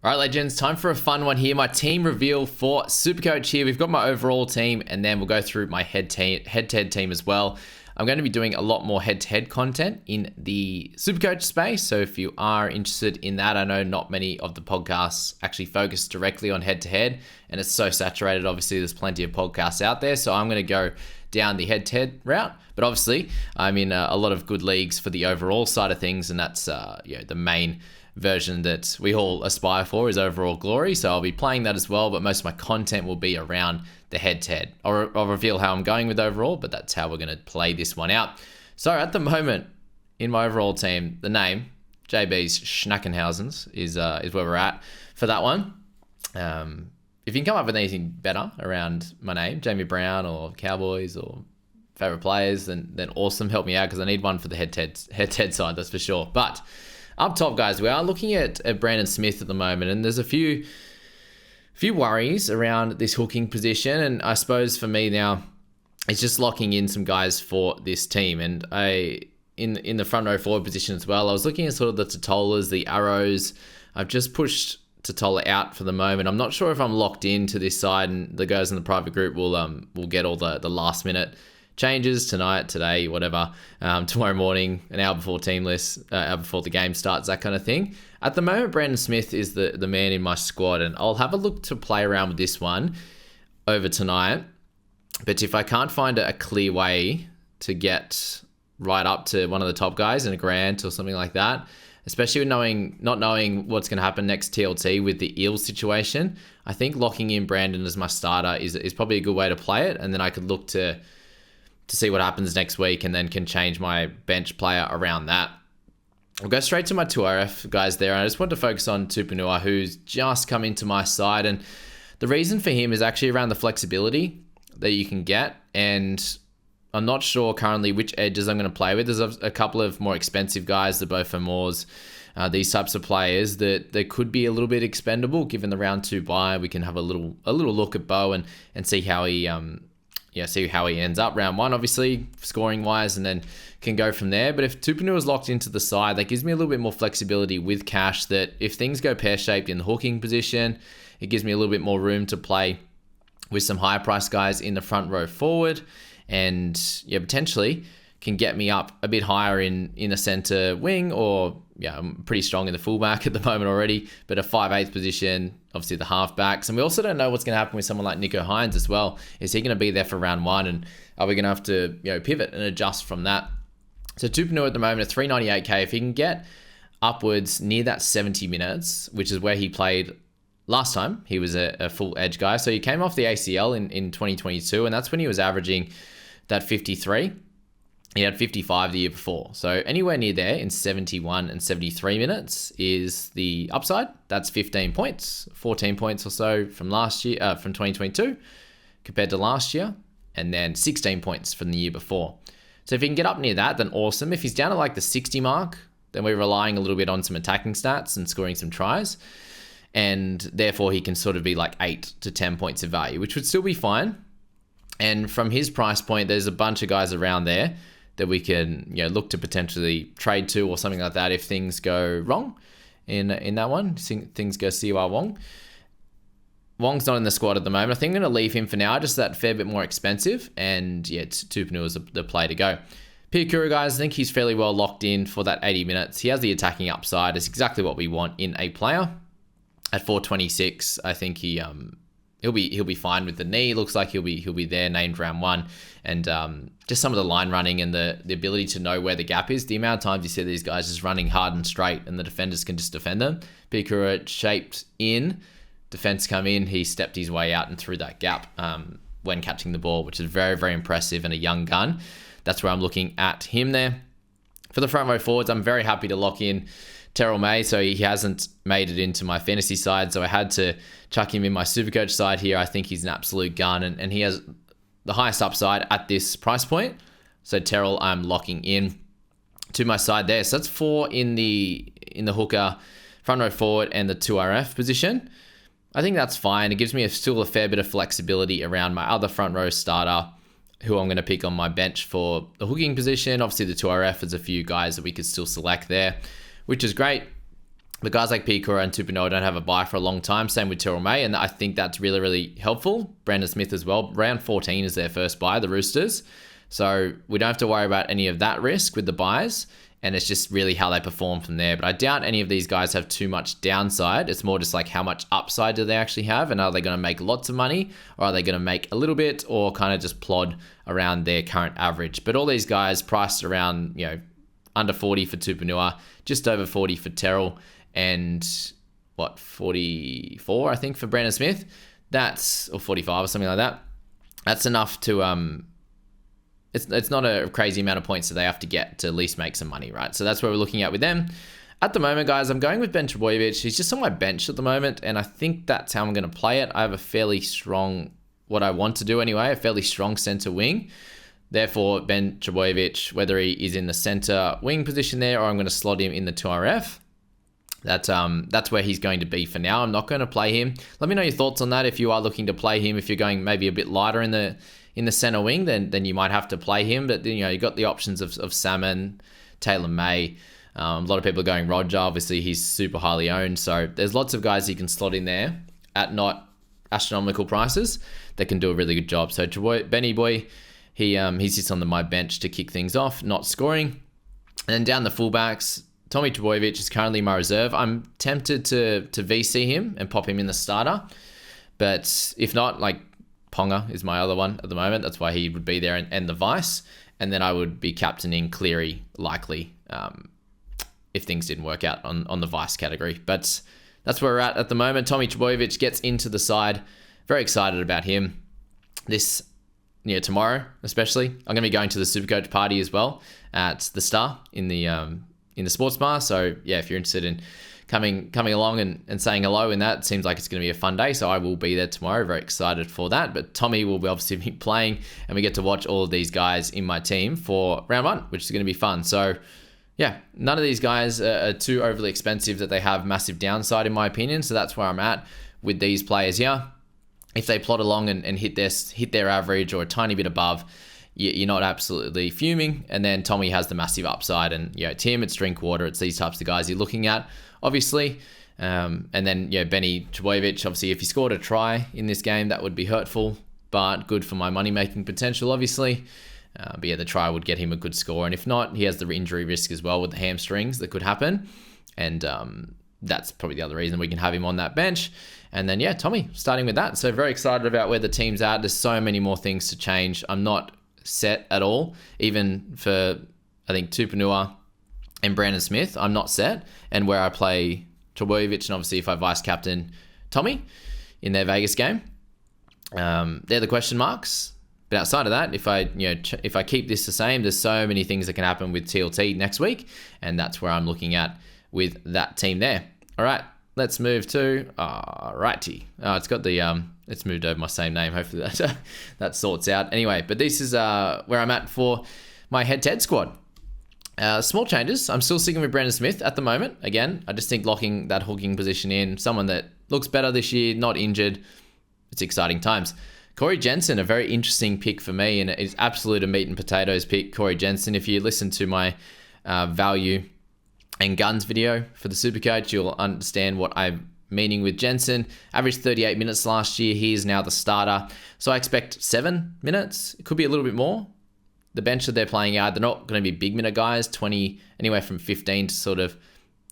All right, legends, time for a fun one here. My team reveal for Supercoach here. We've got my overall team, and then we'll go through my head-to-head team as well. I'm going to be doing a lot more head-to-head content in the Supercoach space, so if you are interested in that, I know not many of the podcasts actually focus directly on head-to-head, and it's so saturated. Obviously, there's plenty of podcasts out there, so I'm going to go down the head-to-head route. But obviously, I'm in a lot of good leagues for the overall side of things, and that's the main version that we all aspire for is overall glory. So I'll be playing that as well, but most of my content will be around the head-to-head. I'll reveal how I'm going with overall, but that's how we're going to play this one out. So at the moment, in my overall team, the name, JB's Schnackenhausens, is where we're at for that one. If you can come up with anything better around my name, Jamie Brown or Cowboys or favorite players, then awesome. Help me out because I need one for the head-to-head side, that's for sure. But up top, guys, we are looking at Brandon Smith at the moment, and there's a few worries around this hooking position, and I suppose for me now, it's just locking in some guys for this team. And in the front row forward position as well, I was looking at sort of the Totolas, the Arrows. I've just pushed Totola out for the moment. I'm not sure if I'm locked into this side, and the guys in the private group will get all the last minute changes tonight, today, whatever, tomorrow morning, an hour before team list, hour before the game starts, that kind of thing. At the moment, Brandon Smith is the man in my squad, and I'll have a look to play around with this one over tonight. But if I can't find a clear way to get right up to one of the top guys in a Grant or something like that, especially with not knowing what's going to happen next TLT with the Eels situation, I think locking in Brandon as my starter is probably a good way to play it, and then I could look to see what happens next week and then can change my bench player around that. I'll go straight to my 2RF guys there. I just want to focus on Tupanua, who's just come into my side. And the reason for him is actually around the flexibility that you can get. And I'm not sure currently which edges I'm going to play with. There's a couple of more expensive guys, the Beau Fermors, these types of players that they could be a little bit expendable. Given the round 2 bye, we can have a little look at Beau and see how he see how he ends up round 1, obviously, scoring wise, and then can go from there. But if Tupanua is locked into the side, that gives me a little bit more flexibility with cash, that if things go pear-shaped in the hooking position, it gives me a little bit more room to play with some higher price guys in the front row forward, and potentially can get me up a bit higher in a center wing, or I'm pretty strong in the fullback at the moment already, but a 5/8 position, obviously the halfbacks. And we also don't know what's going to happen with someone like Nicho Hynes as well. Is he going to be there for round 1, and are we going to have to pivot and adjust from that? So Tupanua at the moment at 398k, if he can get upwards near that 70 minutes, which is where he played last time, he was a full edge guy. So he came off the ACL in 2022, and that's when he was averaging that 53. He had 55 the year before. So anywhere near there in 71 and 73 minutes is the upside. That's 15 points, 14 points or so from last year, from 2022 compared to last year, and then 16 points from the year before. So if he can get up near that, then awesome. If he's down at like the 60 mark, then we're relying a little bit on some attacking stats and scoring some tries. And therefore he can sort of be like 8 to 10 points of value, which would still be fine. And from his price point, there's a bunch of guys around there that we can look to potentially trade to or something like that if things go wrong in that one. Things go Siwa Wong. Wong's not in the squad at the moment. I think I'm going to leave him for now, just that fair bit more expensive. And Tupanua is the play to go. Piakura, guys, I think he's fairly well locked in for that 80 minutes. He has the attacking upside. It's exactly what we want in a player. At 426, I think he'll be fine with the knee. Looks like he'll be there, named round 1, and just some of the line running and the ability to know where the gap is. The amount of times you see these guys just running hard and straight, and the defenders can just defend them. Piakura shaped in, defense come in, he stepped his way out and through that gap when catching the ball, which is very, very impressive, and a young gun. That's where I'm looking at him there. For the front row forwards, I'm very happy to lock in Terrell May, so he hasn't made it into my fantasy side, so I had to chuck him in my Supercoach side here. I think he's an absolute gun, and he has the highest upside at this price point. So Terrell, I'm locking in to my side there. So that's 4 in the hooker, front row forward, and the 2RF position. I think that's fine. It gives me still a fair bit of flexibility around my other front row starter, who I'm going to pick on my bench for the hooking position. Obviously, the 2RF is a few guys that we could still select there, which is great. the guys like Pikura and Tupanoa don't have a bye for a long time. Same with Terrell May, and I think that's really, really helpful. Brandon Smith as well. Round 14 is their first bye, the Roosters. So we don't have to worry about any of that risk with the byes, and it's just really how they perform from there. But I doubt any of these guys have too much downside. It's more just like how much upside do they actually have, and are they going to make lots of money, or are they going to make a little bit, or kind of just plod around their current average. But all these guys priced around, under 40 for Tupanoa, just over 40 for Terrell, and 44 I think for Brandon Smith. Or 45 or something like that. That's enough to it's not a crazy amount of points that they have to get to at least make some money, right? So that's what we're looking at with them. At the moment, guys, I'm going with Ben Trbojevic. He's just on my bench at the moment, and I think that's how I'm going to play it. I have a fairly strong, what I want to do anyway, a fairly strong center wing. Therefore, Ben Trbojevic, whether he is in the center wing position there, or I'm going to slot him in the 2RF, that's where he's going to be for now. I'm not going to play him. Let me know your thoughts on that. If you are looking to play him, if you're going maybe a bit lighter in the center wing, then you might have to play him. But you got the options of Salmon, Taylor May. A lot of people are going Roger. Obviously, he's super highly owned. So there's lots of guys you can slot in there at not astronomical prices that can do a really good job. So Benny Boy, he sits on my bench to kick things off, not scoring. And then down the fullbacks, Tommy Trbojevic is currently my reserve. I'm tempted to VC him and pop him in the starter. But if not, like Ponga is my other one at the moment. That's why he would be there and the vice. And then I would be captaining Cleary likely if things didn't work out on the vice category. But that's where we're at the moment. Tommy Trbojevic gets into the side. Very excited about him. Tomorrow especially. I'm going to be going to the Supercoach party as well at the Star in the sports bar. So yeah, if you're interested in coming along and saying hello in that, it seems like it's going to be a fun day. So I will be there tomorrow. Very excited for that. But Tommy will be obviously be playing, and we get to watch all of these guys in my team for round 1, which is going to be fun. So yeah, none of these guys are too overly expensive that they have massive downside in my opinion. So that's where I'm at with these players here. If they plot along and hit their average or a tiny bit above, you're not absolutely fuming. And then Tommy has the massive upside, and Tim, it's Drinkwater, it's these types of guys you're looking at, obviously. And then Benny Trbojevic, obviously if he scored a try in this game, that would be hurtful, but good for my money making potential, obviously. But yeah, the try would get him a good score, and if not, he has the injury risk as well with the hamstrings that could happen, and that's probably the other reason we can have him on that bench. And then Tommy starting with that. So very excited about where the team's at. There's so many more things to change. I'm not set at all, even for I think Tupanoa and Brandon Smith. I'm not set, and where I play Trbojevic, and obviously if I vice captain Tommy in their Vegas game, they're the question marks. But outside of that, if I keep this the same, there's so many things that can happen with TLT next week, and that's where I'm looking at with that team there. All right, let's move to righty. It's got the it's moved over my same name. Hopefully that sorts out. Anyway, but this is where I'm at for my head-to-head squad. Small changes. I'm still sticking with Brandon Smith at the moment. Again, I just think locking that hooking position in, someone that looks better this year, not injured. It's exciting times. Corey Jensen, a very interesting pick for me, and it's absolute a meat and potatoes pick. Corey Jensen, if you listen to my value and guns video for the Supercoach, you'll understand what I'm meaning with Jensen. Averaged 38 minutes last year. He is now the starter. So I expect 7 minutes. It could be a little bit more. The bench that they're playing out, they're not going to be big minute guys, 20, anywhere from 15 to sort of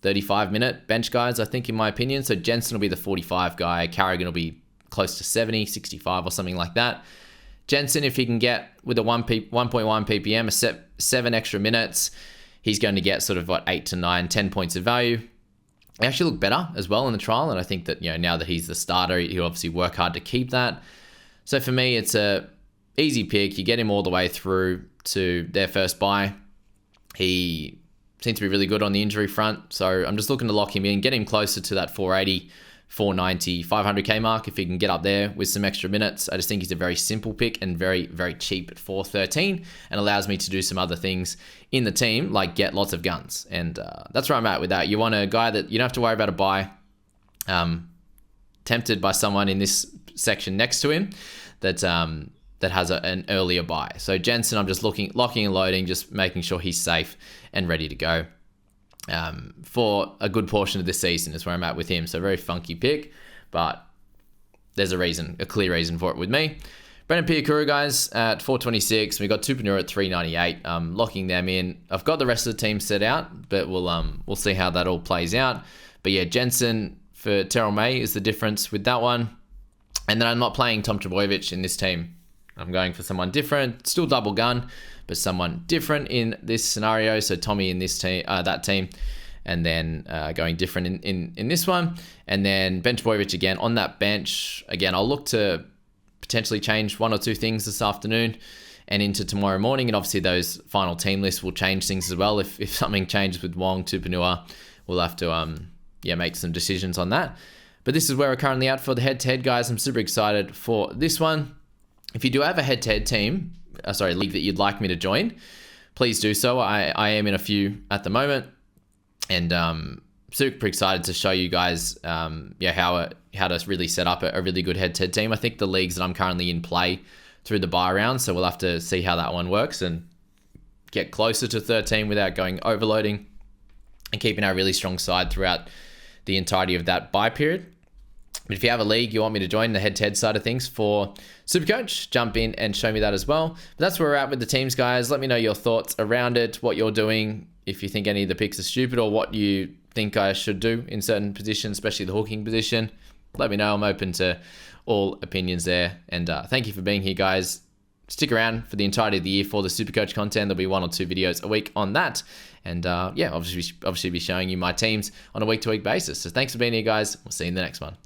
35 minute bench guys, I think, in my opinion. So Jensen will be the 45 guy. Carrigan will be close to 70, 65 or something like that. Jensen, if he can get with a 1.1 ppm, 7 extra minutes, he's going to get sort of 8 to 9, 10 points of value. He actually looked better as well in the trial, and I think that now that he's the starter, he'll obviously work hard to keep that. So for me, it's a easy pick. You get him all the way through to their first bye. He seems to be really good on the injury front, so I'm just looking to lock him in, get him closer to that 480, 490, 500k mark if he can get up there with some extra minutes. I just think he's a very simple pick and very, very cheap at 413, and allows me to do some other things in the team, like get lots of guns. And that's where I'm at with that. You want a guy that you don't have to worry about a buy, tempted by someone in this section next to him that has an earlier buy. So Jensen, I'm just locking and loading, just making sure he's safe and ready to go. for a good portion of this season is where I'm at with him. So very funky pick, but there's a clear reason for it with me. Brendan Piakura, guys, at 426. We got Tupanua at 398. Locking them in. I've got the rest of the team set out, but we'll see how that all plays out. But yeah, Jensen for Terrell May is the difference with that one. And then I'm not playing Tom Trbojevic in this team. I'm going for someone different. Still double gun, but someone different in this scenario. So Tommy in this team, that team. And then going different in this one. And then Ben Trbojevic again on that bench. Again, I'll look to potentially change one or two things this afternoon and into tomorrow morning. And obviously those final team lists will change things as well. If something changes with Wong, Tupanua, we'll have to make some decisions on that. But this is where we're currently at for the head-to-head, guys. I'm super excited for this one. If you do have a head-to-head team, league that you'd like me to join, please do so. I am in a few at the moment. And super excited to show you guys how to really set up a really good head-to-head team. I think the leagues that I'm currently in play through the bye round, so we'll have to see how that one works and get closer to 13 without going overloading and keeping our really strong side throughout the entirety of that bye period. But if you have a league you want me to join the head-to-head side of things for Supercoach, jump in and show me that as well. But that's where we're at with the teams, guys. Let me know your thoughts around it, what you're doing, if you think any of the picks are stupid or what you think I should do in certain positions, especially the hooking position. Let me know. I'm open to all opinions there. And thank you for being here, guys. Stick around for the entirety of the year for the Supercoach content. There'll be 1 or 2 videos a week on that. And obviously be showing you my teams on a week-to-week basis. So thanks for being here, guys. We'll see you in the next one.